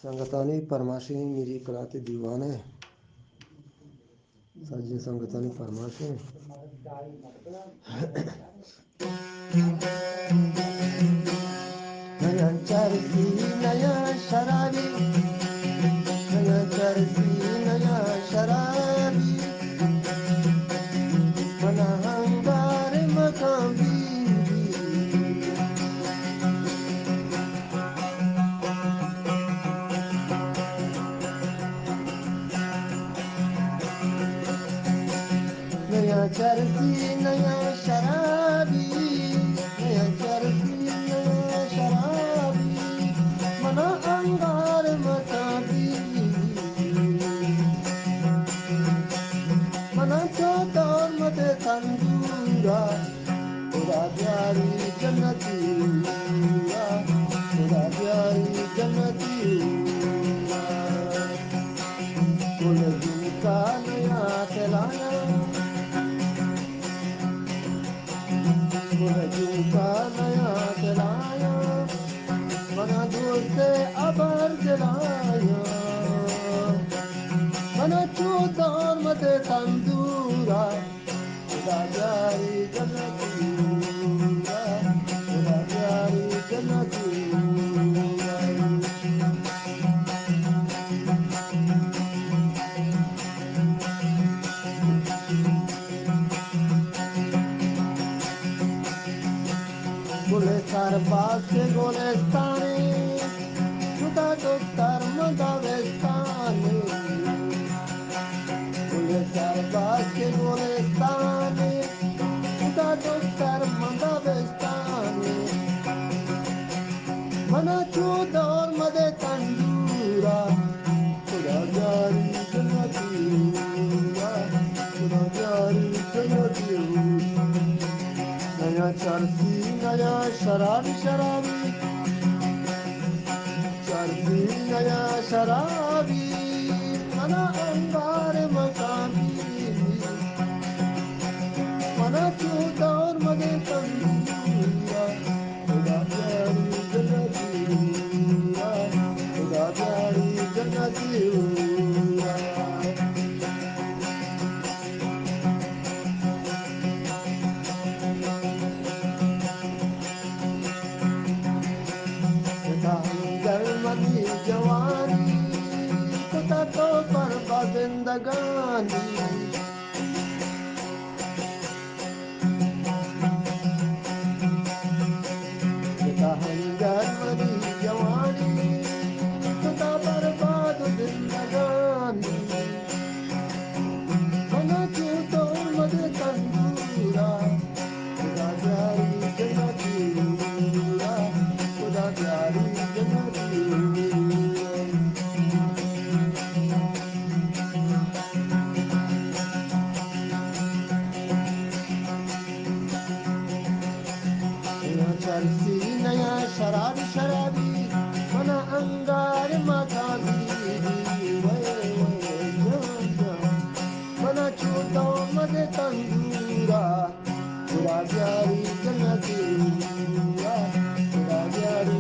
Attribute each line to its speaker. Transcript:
Speaker 1: संगतानी परमाशी मेरी कराते दीवाने साजे संगतानी परमाशी नया चरसी नया शराबी नया चरसी नया शराबी मना हंगार मकाम नया चरसी नया शराबी नया चरसी नया शराबी मना अंगार मकाबी मना चौदौर मत तंदूरा खुदा प्यारी जन्नती खुदा प्यारी जन्नती कुल का नया खिलाया का नया चलाया मना दूर से अबर जलाया मना चौदौर मत तंदूरा खुदा प्यारी जन्नती खुदा प्यारी जन्नती गुलेस्तार पास के गोलेस्ताने खुदा डॉक्टर मदावेस्ताने गुलेस्तार पास के गोलेस्ताने खुदा डॉक्टर मदावेस्ताने मना चौदौर मदे तंदूरा खुदा प्यारी जन्नती खुदा प्यारी जन्नती नया चरसी नया शराबी शराबी चरसी नया शराबी मना अंगार मकामी मना चौदौर मदे तंदूरा खुदा प्यारी जन्नती खुदा प्यारी जन्नती मनी जवानी खुदा तो पर जिंदगानी मनी जवानी खुदा बर्बाद जिंदगानी मना तो मदे तंदूरा खुदा प्यारी जन्नती खुदा प्यारी जन्नती चरसी नया शराबी शराबी मना अंगार मकामी मना चूतो मदे तंदूरा खुदा प्यारी जन्नती खुदा प्यारी